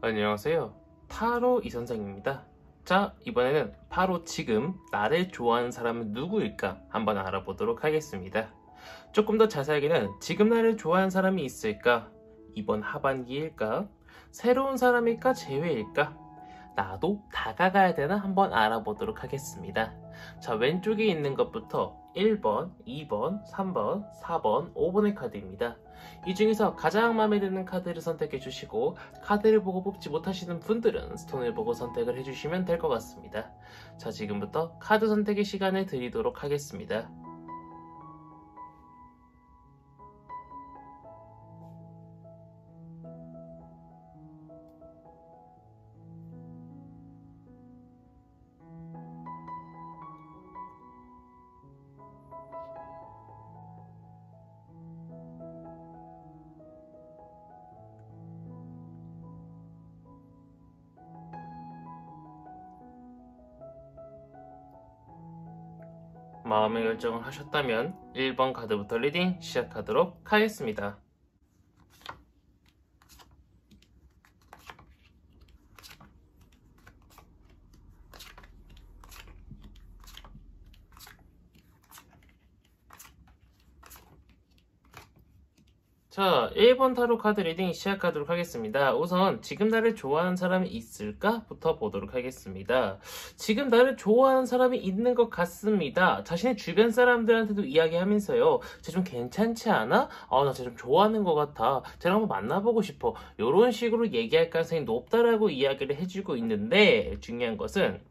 안녕하세요. 타로 이선생입니다. 자, 이번에는 바로 지금 나를 좋아하는 사람은 누구일까 한번 알아보도록 하겠습니다. 조금 더 자세하게는 지금 나를 좋아하는 사람이 있을까? 이번 하반기일까? 새로운 사람일까? 재회일까? 나도 다가가야 되나 한번 알아보도록 하겠습니다. 자, 왼쪽에 있는 것부터 1번, 2번, 3번, 4번, 5번의 카드입니다. 이 중에서 가장 마음에 드는 카드를 선택해 주시고, 카드를 보고 뽑지 못하시는 분들은 스톤을 보고 선택을 해주시면 될 것 같습니다. 자, 지금부터 카드 선택의 시간을 드리도록 하겠습니다. 마음의 결정을 하셨다면 1번 카드부터 리딩 시작하도록 하겠습니다. 자, 1번 타로 카드 리딩 시작하도록 하겠습니다. 우선 지금 나를 좋아하는 사람이 있을까? 부터 보도록 하겠습니다. 지금 나를 좋아하는 사람이 있는 것 같습니다. 자신의 주변 사람들한테도 이야기하면서요. 쟤 좀 괜찮지 않아? 나 쟤 좀 좋아하는 것 같아. 쟤랑 한번 만나보고 싶어. 이런 식으로 얘기할 가능성이 높다라고 이야기를 해주고 있는데, 중요한 것은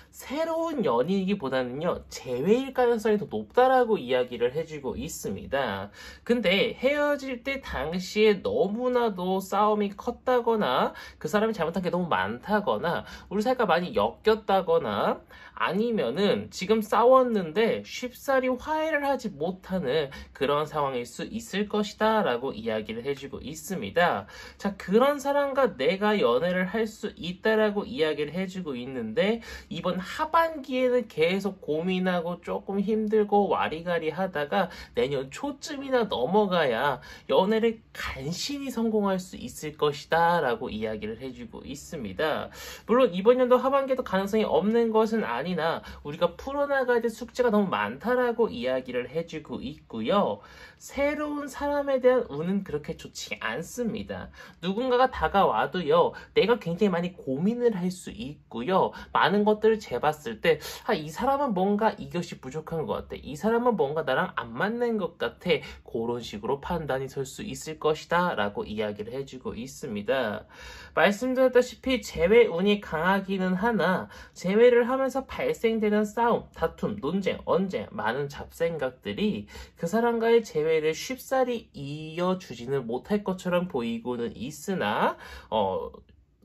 새로운 연인이기보다는요, 재회일 가능성이 더 높다라고 이야기를 해주고 있습니다. 근데 헤어질 때 당시에 너무나도 싸움이 컸다거나 그 사람이 잘못한 게 너무 많다거나 우리 사이가 많이 엮였다거나 아니면은 지금 싸웠는데 쉽사리 화해를 하지 못하는 그런 상황일 수 있을 것이다 라고 이야기를 해주고 있습니다. 자, 그런 사람과 내가 연애를 할 수 있다라고 이야기를 해주고 있는데, 이번 하반기에는 계속 고민하고 조금 힘들고 와리가리 하다가 내년 초쯤이나 넘어가야 연애를 간신히 성공할 수 있을 것이다 라고 이야기를 해주고 있습니다. 물론 이번 연도 하반기에도 가능성이 없는 것은 아니나 우리가 풀어나가야 될 숙제가 너무 많다라고 이야기를 해주고 있고요. 새로운 사람에 대한 운은 그렇게 좋지 않습니다. 누군가가 다가와도요, 내가 굉장히 많이 고민을 할 수 있고요. 많은 것들을 재봤을 때, 이 사람은 뭔가 이것이 부족한 것 같아. 이 사람은 뭔가 나랑 안 맞는 것 같아. 그런 식으로 판단이 설 수 있을 것이다 라고 이야기를 해주고 있습니다. 말씀드렸다시피 재회 운이 강하기는 하나, 재회를 하면서 발생되는 싸움, 다툼, 논쟁, 언쟁, 많은 잡생각들이 그 사람과의 재회를 쉽사리 이어주지는 못할 것처럼 보이고는 있으나,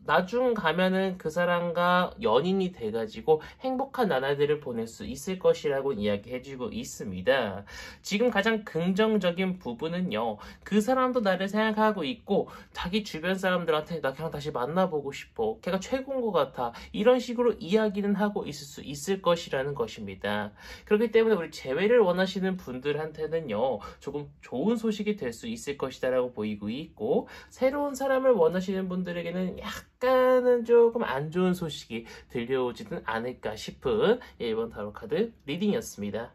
나중 가면은 그 사람과 연인이 돼가지고 행복한 나날들을 보낼 수 있을 것이라고 이야기해주고 있습니다. 지금 가장 긍정적인 부분은요, 그 사람도 나를 생각하고 있고 자기 주변 사람들한테 나 그냥 다시 만나보고 싶어, 걔가 최고인 것 같아, 이런 식으로 이야기는 하고 있을 수 있을 것이라는 것입니다. 그렇기 때문에 우리 재회를 원하시는 분들한테는요, 조금 좋은 소식이 될 수 있을 것이다 라고 보이고 있고, 새로운 사람을 원하시는 분들에게는 약간은 조금 안 좋은 소식이 들려오지는 않을까 싶은 1번 타로 카드 리딩이었습니다.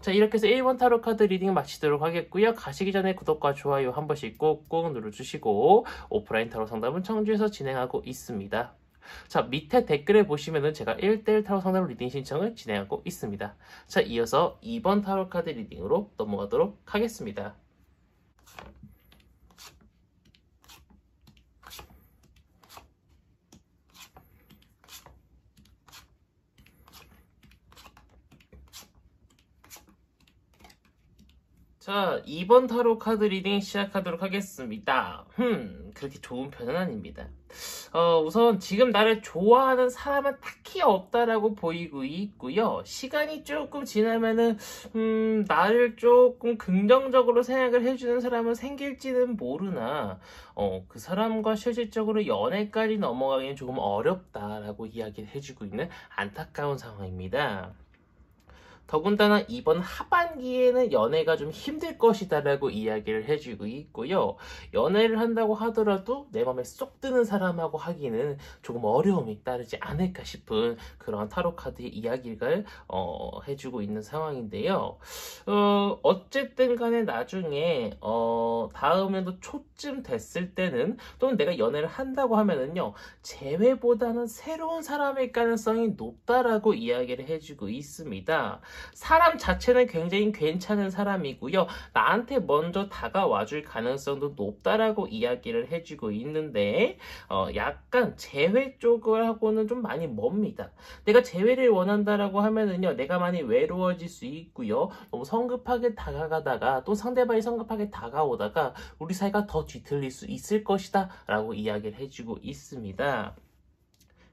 자, 이렇게 해서 1번 타로 카드 리딩 마치도록 하겠고요. 가시기 전에 구독과 좋아요 한 번씩 꾹꾹 눌러주시고, 오프라인 타로 상담은 청주에서 진행하고 있습니다. 자, 밑에 댓글에 보시면은 제가 1대1 타로 상담 리딩 신청을 진행하고 있습니다. 자, 이어서 2번 타로 카드 리딩으로 넘어가도록 하겠습니다. 자, 2번 타로 카드 리딩 시작하도록 하겠습니다. 그렇게 좋은 편은 아닙니다. 우선 지금 나를 좋아하는 사람은 딱히 없다라고 보이고 있고요. 시간이 조금 지나면은 나를 조금 긍정적으로 생각을 해주는 사람은 생길지는 모르나, 그 사람과 실질적으로 연애까지 넘어가기는 조금 어렵다라고 이야기를 해주고 있는 안타까운 상황입니다. 더군다나 이번 하반기에는 연애가 좀 힘들 것이다라고 이야기를 해주고 있고요. 연애를 한다고 하더라도 내 맘에 쏙 드는 사람하고 하기는 조금 어려움이 따르지 않을까 싶은 그런 타로 카드의 이야기를 해주고 있는 상황인데요. 어쨌든 간에 나중에 다음에도 초쯤 됐을 때는 또는 내가 연애를 한다고 하면은요, 재회보다는 새로운 사람일 가능성이 높다라고 이야기를 해주고 있습니다. 사람 자체는 굉장히 괜찮은 사람이고요. 나한테 먼저 다가와줄 가능성도 높다라고 이야기를 해주고 있는데 약간 재회 쪽하고는 좀 많이 멉니다. 내가 재회를 원한다라고 하면은요, 내가 많이 외로워질 수 있고요. 너무 성급하게 다가가다가 또 상대방이 성급하게 다가오다가 우리 사이가 더 뒤틀릴 수 있을 것이다 라고 이야기를 해주고 있습니다.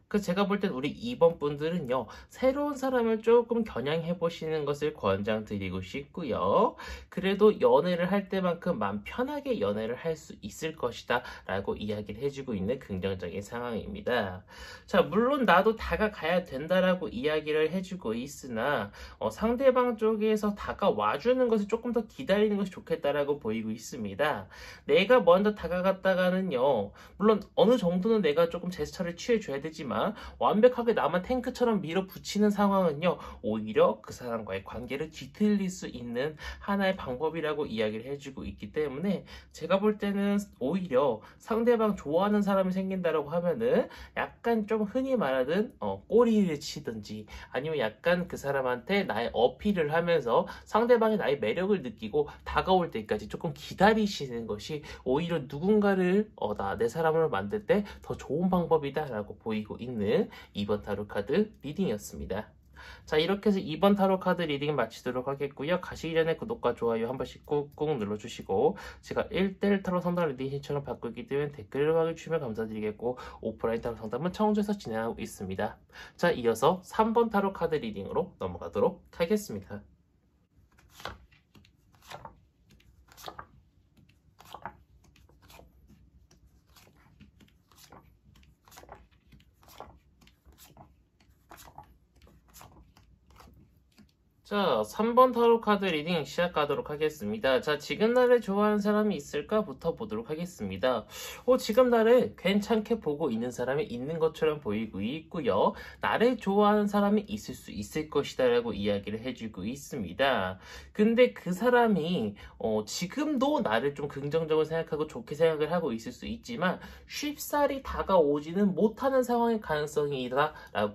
그래서 제가 볼 땐 우리 2번 분들은요, 새로운 사람을 조금 겨냥해 보시는 것을 권장드리고 싶고요. 그래도 연애를 할 때만큼 마음 편하게 연애를 할 수 있을 것이다 라고 이야기를 해주고 있는 긍정적인 상황입니다. 자, 물론 나도 다가가야 된다라고 이야기를 해주고 있으나 상대방 쪽에서 다가와주는 것을 조금 더 기다리는 것이 좋겠다라고 보이고 있습니다. 내가 먼저 다가갔다가는요, 물론 어느 정도는 내가 조금 제스처를 취해줘야 되지만 완벽하게 나만 탱크처럼 밀어붙이는 상황은요, 오히려 그 사람과의 관계를 뒤틀릴 수 있는 하나의 방법이라고 이야기를 해주고 있기 때문에 제가 볼 때는 오히려 상대방 좋아하는 사람이 생긴다라고 하면은 약간 좀 흔히 말하는 꼬리를 치든지 아니면 약간 그 사람한테 나의 어필을 하면서 상대방이 나의 매력을 느끼고 다가올 때까지 조금 기다리시는 것이 오히려 누군가를 내 사람을 만들 때 더 좋은 방법이다라고 보이고 있는 2번 타로 카드 리딩이었습니다. 자, 이렇게 해서 2번 타로 카드 리딩 마치도록 하겠고요. 가시기 전에 구독과 좋아요 한 번씩 꾹꾹 눌러주시고, 제가 1대1 타로 상담 리딩 신청을 받고 있기 때문에 댓글을 확인해주시면 감사드리겠고, 오프라인 타로 상담은 청주에서 진행하고 있습니다. 자, 이어서 3번 타로 카드 리딩으로 넘어가도록 하겠습니다. 자, 3번 타로 카드 리딩 시작하도록 하겠습니다. 자, 지금 나를 좋아하는 사람이 있을까부터 보도록 하겠습니다. 지금 나를 괜찮게 보고 있는 사람이 있는 것처럼 보이고 있고요. 나를 좋아하는 사람이 있을 수 있을 것이다 라고 이야기를 해주고 있습니다. 근데 그 사람이 지금도 나를 좀 긍정적으로 생각하고 좋게 생각을 하고 있을 수 있지만 쉽사리 다가오지는 못하는 상황의 가능성이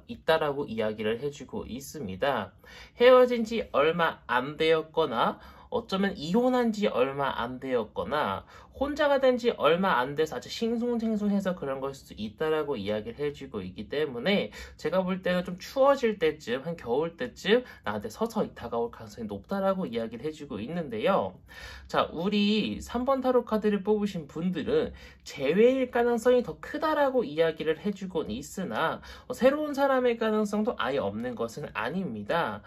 있다라고 이야기를 해주고 있습니다. 헤어진 지 얼마 안 되었거나 어쩌면 이혼한 지 얼마 안 되었거나 혼자가 된 지 얼마 안 돼서 아주 싱숭생숭해서 그런 걸 수도 있다라고 이야기를 해주고 있기 때문에 제가 볼 때는 좀 추워질 때쯤, 한 겨울 때쯤 나한테 서서히 다가올 가능성이 높다라고 이야기를 해주고 있는데요. 자, 우리 3번 타로 카드를 뽑으신 분들은 재회일 가능성이 더 크다라고 이야기를 해주곤 있으나 새로운 사람의 가능성도 아예 없는 것은 아닙니다.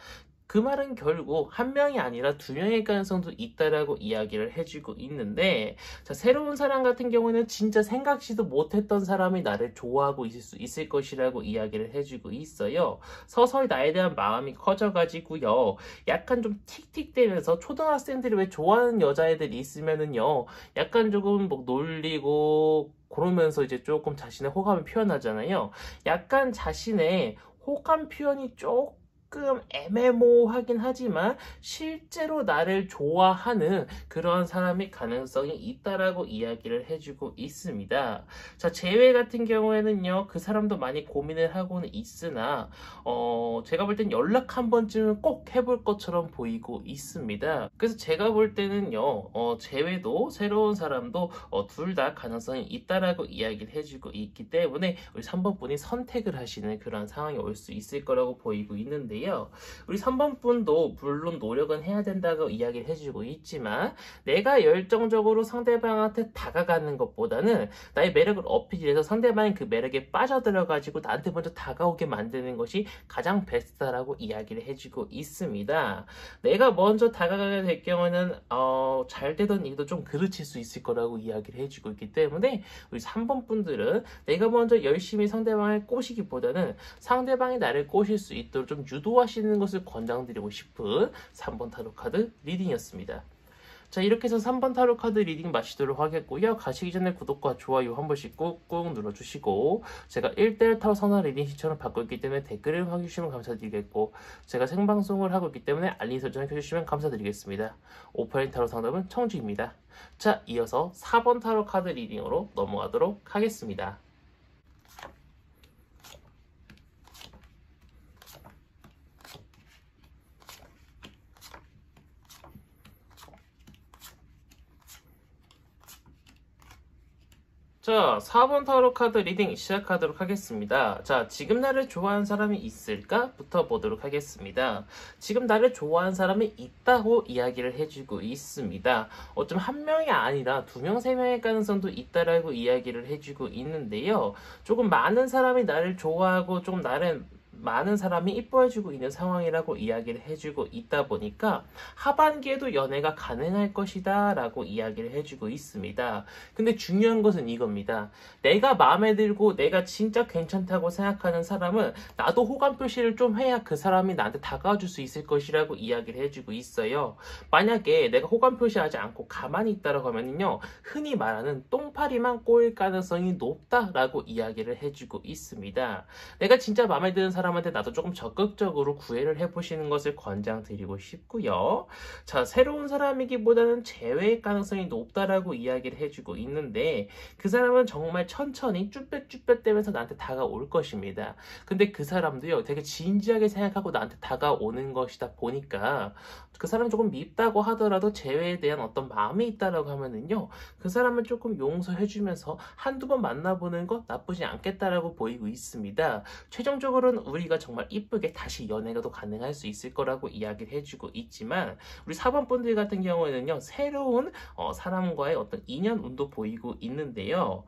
그 말은 결국 한 명이 아니라 두 명의 가능성도 있다라고 이야기를 해주고 있는데, 자, 새로운 사람 같은 경우는 진짜 생각지도 못했던 사람이 나를 좋아하고 있을 수 있을 것이라고 이야기를 해주고 있어요. 서서히 나에 대한 마음이 커져가지고요, 약간 좀 틱틱대면서 초등학생들이 왜 좋아하는 여자애들이 있으면은요, 약간 조금 뭐 놀리고 그러면서 이제 조금 자신의 호감을 표현하잖아요. 약간 자신의 호감 표현이 조금 애매모호하긴 하지만 실제로 나를 좋아하는 그런 사람의 가능성이 있다라고 이야기를 해주고 있습니다. 자, 재회 같은 경우에는요, 그 사람도 많이 고민을 하고는 있으나 제가 볼 땐 연락 한 번쯤은 꼭 해볼 것처럼 보이고 있습니다. 그래서 제가 볼 때는요, 재회도 새로운 사람도 둘 다 가능성이 있다라고 이야기를 해주고 있기 때문에 우리 3번 분이 선택을 하시는 그런 상황이 올 수 있을 거라고 보이고 있는데, 우리 3번 분도 물론 노력은 해야 된다고 이야기를 해주고 있지만 내가 열정적으로 상대방한테 다가가는 것보다는 나의 매력을 어필해서 상대방이 그 매력에 빠져들어가지고 나한테 먼저 다가오게 만드는 것이 가장 베스트다라고 이야기를 해주고 있습니다. 내가 먼저 다가가게 될 경우는 잘 되던 일도 좀 그르칠 수 있을 거라고 이야기를 해주고 있기 때문에 우리 3번 분들은 내가 먼저 열심히 상대방을 꼬시기보다는 상대방이 나를 꼬실 수 있도록 좀 유도하시는 것을 권장드리고 싶은 3번 타로 카드 리딩이었습니다. 자, 이렇게 해서 3번 타로 카드 리딩 마치도록 하겠고요. 가시기 전에 구독과 좋아요 한 번씩 꾹꾹 눌러주시고, 제가 1대1 타로 선화 리딩 시청을 받고 있기 때문에 댓글을 확인해주시면 감사드리겠고, 제가 생방송을 하고 있기 때문에 알림 설정을 켜주시면 감사드리겠습니다. 오프라인 타로 상담은 청주입니다. 자, 이어서 4번 타로 카드 리딩으로 넘어가도록 하겠습니다. 자, 4번 타로 카드 리딩 시작하도록 하겠습니다. 자, 지금 나를 좋아하는 사람이 있을까? 부터 보도록 하겠습니다. 지금 나를 좋아하는 사람이 있다고 이야기를 해주고 있습니다. 어쩜 한 명이 아니라 2명, 3명의 가능성도 있다라고 이야기를 해주고 있는데요. 조금 많은 사람이 나를 좋아하고 조금 많은 사람이 이뻐해주고 있는 상황이라고 이야기를 해주고 있다 보니까 하반기에도 연애가 가능할 것이다 라고 이야기를 해주고 있습니다. 근데 중요한 것은 이겁니다. 내가 마음에 들고 내가 진짜 괜찮다고 생각하는 사람은 나도 호감 표시를 좀 해야 그 사람이 나한테 다가와 줄 수 있을 것이라고 이야기를 해주고 있어요. 만약에 내가 호감 표시하지 않고 가만히 있다라고 하면요, 흔히 말하는 똥파리만 꼬일 가능성이 높다라고 이야기를 해주고 있습니다. 내가 진짜 마음에 드는 사람한테 나도 조금 적극적으로 구애를 해보시는 것을 권장드리고 싶고요. 자, 새로운 사람이기보다는 재회의 가능성이 높다라고 이야기를 해주고 있는데, 그 사람은 정말 천천히 쭈뼛쭈뼛대면서 나한테 다가올 것입니다. 근데 그 사람도요, 되게 진지하게 생각하고 나한테 다가오는 것이다 보니까 그 사람이 조금 밉다고 하더라도 재회에 대한 어떤 마음이 있다라고 하면은요, 그 사람을 조금 용서해주면서 한두 번 만나보는 것 나쁘지 않겠다라고 보이고 있습니다. 최종적으로는 우리가 정말 이쁘게 다시 연애가 더 가능할 수 있을 거라고 이야기를 해주고 있지만, 우리 4번 분들 같은 경우에는요, 새로운 사람과의 어떤 인연 운도 보이고 있는데요.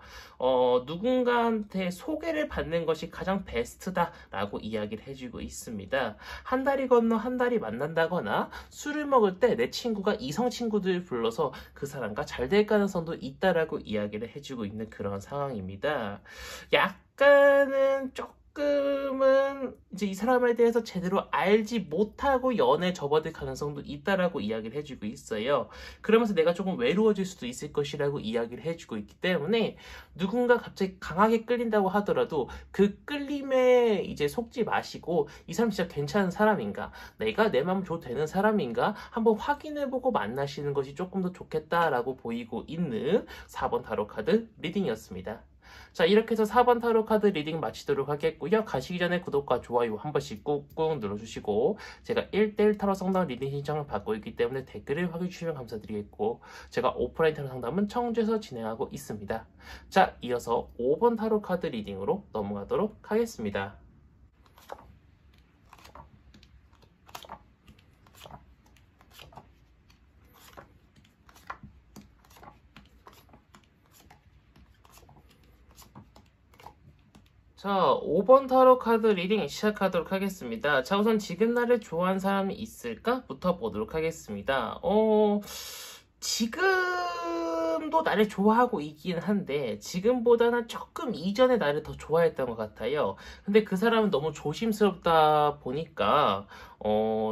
누군가한테 소개를 받는 것이 가장 베스트다라고 이야기를 해주고 있습니다. 한 달이 건너 한 달이 만난다거나 술을 먹을 때 내 친구가 이성 친구들을 불러서 그 사람과 잘 될 가능성도 있다라고 이야기를 해주고 있는 그런 상황입니다. 약간은 조금은 이제 이 사람에 대해서 제대로 알지 못하고 연애에 접어들 가능성도 있다라고 이야기를 해주고 있어요. 그러면서 내가 조금 외로워질 수도 있을 것이라고 이야기를 해주고 있기 때문에, 누군가 갑자기 강하게 끌린다고 하더라도 그 끌림에 이제 속지 마시고, 이 사람 진짜 괜찮은 사람인가, 내가 내 마음 줘도 되는 사람인가 한번 확인해보고 만나시는 것이 조금 더 좋겠다라고 보이고 있는 4번 타로 카드 리딩이었습니다. 자, 이렇게 해서 4번 타로 카드 리딩 마치도록 하겠고요. 가시기 전에 구독과 좋아요 한 번씩 꾹꾹 눌러주시고, 제가 1대1 타로 상담 리딩 신청을 받고 있기 때문에 댓글을 확인해 주시면 감사드리겠고, 제가 오프라인 타로 상담은 청주에서 진행하고 있습니다. 자, 이어서 5번 타로 카드 리딩으로 넘어가도록 하겠습니다. 자, 5번 타로 카드 리딩 시작하도록 하겠습니다. 자, 우선 지금 나를 좋아하는 사람이 있을까? 부터 보도록 하겠습니다. 지금도 나를 좋아하고 있긴 한데, 지금보다는 조금 이전에 나를 더 좋아했던 것 같아요. 근데 그 사람은 너무 조심스럽다 보니까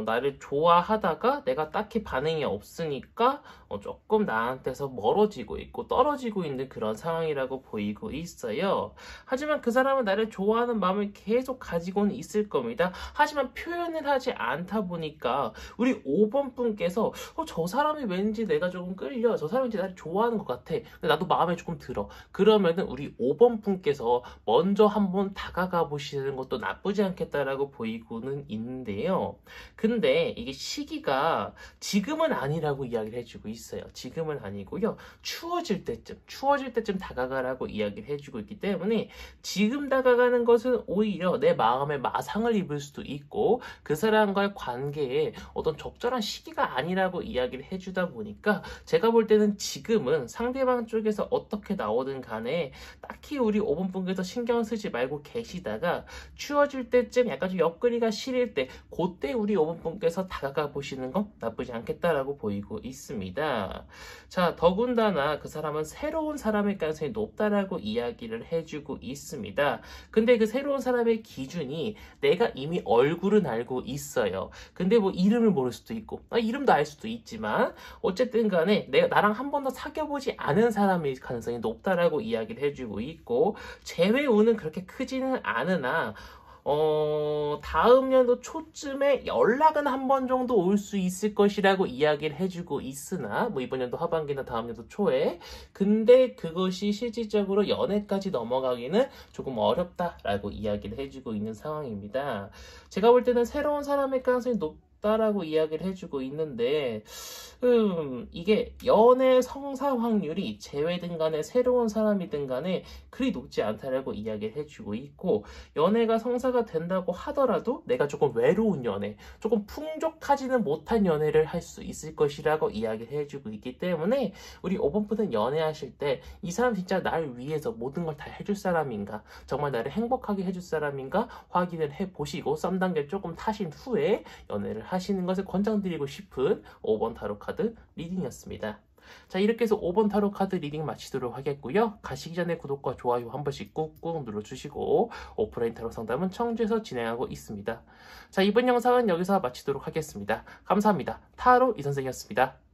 나를 좋아하다가 내가 딱히 반응이 없으니까 조금 나한테서 멀어지고 있고 떨어지고 있는 그런 상황이라고 보이고 있어요. 하지만 그 사람은 나를 좋아하는 마음을 계속 가지고는 있을 겁니다. 하지만 표현을 하지 않다 보니까 우리 5번 분께서 저 사람이 왠지 내가 조금 끌려, 저 사람이 왠지 나를 좋아하는 것 같아, 근데 나도 마음에 조금 들어, 그러면은 우리 5번 분께서 먼저 한번 다가가 보시는 것도 나쁘지 않겠다라고 보이고는 있는데요. 근데 이게 시기가 지금은 아니라고 이야기를 해주고 있어요. 지금은 아니고요, 추워질 때쯤 다가가라고 이야기를 해주고 있기 때문에, 지금 다가가는 것은 오히려 내 마음에 마상을 입을 수도 있고 그 사람과의 관계에 어떤 적절한 시기가 아니라고 이야기를 해주다 보니까, 제가 볼 때는 지금은 상대방 쪽에서 어떻게 나오든 간에 딱히 우리 5번 분께서 신경 쓰지 말고 계시다가 추워질 때쯤 약간 좀 옆구리가 시릴 때 그때 우리 5번 분께서 다가가 보시는 건 나쁘지 않겠다라고 보이고 있습니다. 자, 더군다나 그 사람은 새로운 사람일 가능성이 높다라고 이야기를 해주고 있습니다. 근데 그 새로운 사람의 기준이 내가 이미 얼굴은 알고 있어요. 근데 뭐 이름을 모를 수도 있고 이름도 알 수도 있지만 어쨌든 간에 내가 나랑 한 번도 사귀어보지 않은 사람일 가능성이 높다라고 이야기를 해주고 있고 재회 운은 그렇게 크지는 않으나 다음 연도 초쯤에 연락은 한 번 정도 올 수 있을 것이라고 이야기를 해주고 있으나, 뭐 이번 연도 하반기나 다음 연도 초에, 근데 그것이 실질적으로 연애까지 넘어가기는 조금 어렵다라고 이야기를 해주고 있는 상황입니다. 제가 볼 때는 새로운 사람의 가능성이 높다라고 이야기를 해주고 있는데, 이게 연애 성사 확률이 재회든 간에 새로운 사람이든 간에 그리 높지 않다라고 이야기를 해주고 있고, 연애가 성사가 된다고 하더라도 내가 조금 외로운 연애, 조금 풍족하지는 못한 연애를 할 수 있을 것이라고 이야기를 해주고 있기 때문에 우리 5번 분은 연애하실 때 이 사람 진짜 날 위해서 모든 걸 다 해줄 사람인가, 정말 나를 행복하게 해줄 사람인가 확인을 해보시고 썸 단계를 조금 타신 후에 연애를 하시는 것을 권장드리고 싶은 5번 타로 카드 리딩이었습니다. 자, 이렇게 해서 5번 타로 카드 리딩 마치도록 하겠고요. 가시기 전에 구독과 좋아요 한 번씩 꾹꾹 눌러주시고 오프라인 타로 상담은 청주에서 진행하고 있습니다. 자, 이번 영상은 여기서 마치도록 하겠습니다. 감사합니다. 타로 이선생이었습니다.